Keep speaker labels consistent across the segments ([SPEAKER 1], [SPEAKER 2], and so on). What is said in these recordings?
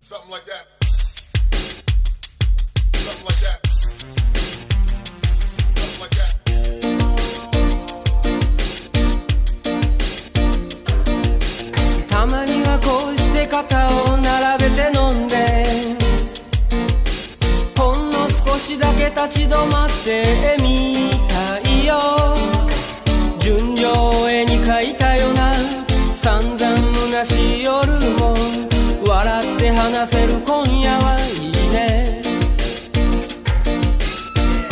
[SPEAKER 1] Something like that. Something like that. Something like that.
[SPEAKER 2] たまにはこうして肩を並べて飲んで、ほんの少しだけ立ち止まってみたいよ。純情絵に描いたような散々虚しい夜も笑って話せる今夜はいいね。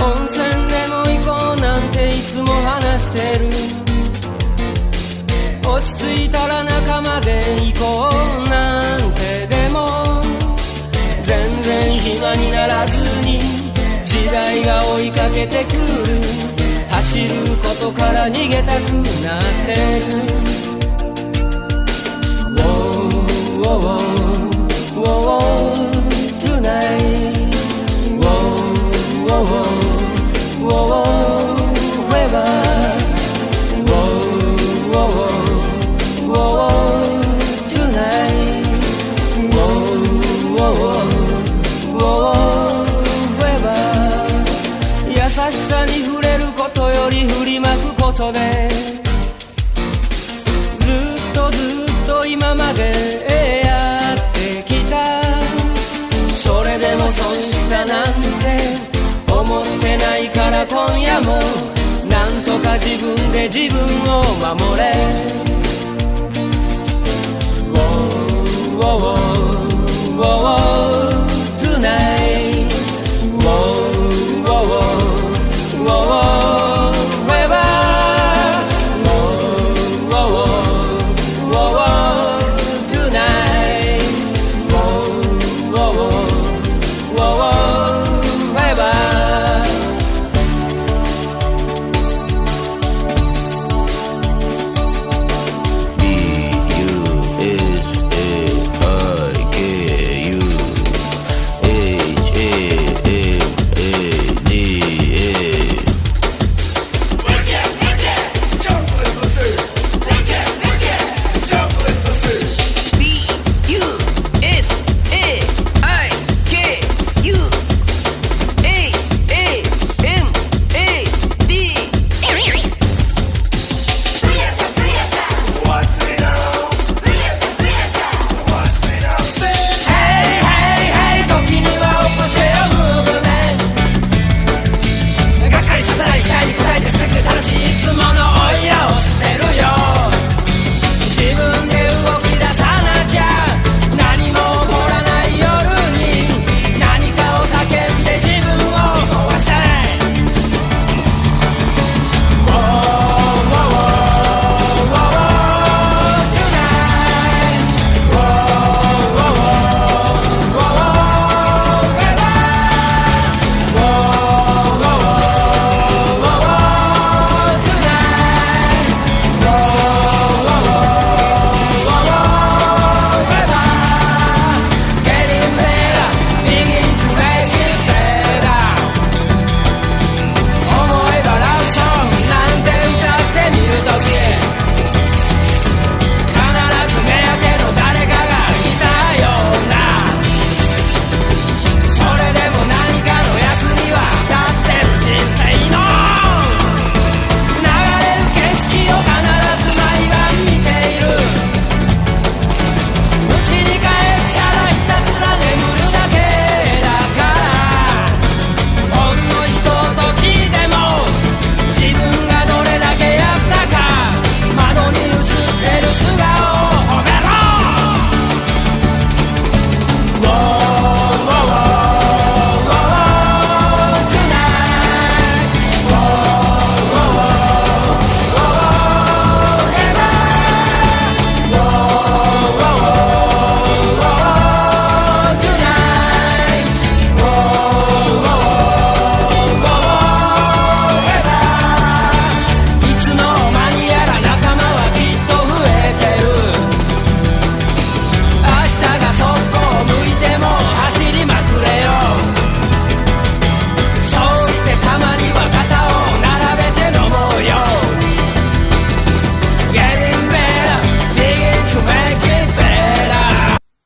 [SPEAKER 2] 温泉でも行こうなんていつも話してる。落ち着いたら仲間で行こうなんてでも全然暇にならずに時代が追いかけてくる。走ることから逃げたくなってる。Whoa, whoa, tonight. Whoa, whoa, whoa, whoever. Whoa, whoa, whoa, tonight. Whoa, whoa, whoa, whoever. 優しさに触れることより振りまくことでずっと今までやってきた。それでも損したなんて思ってないから今夜もなんとか自分で自分を守れ。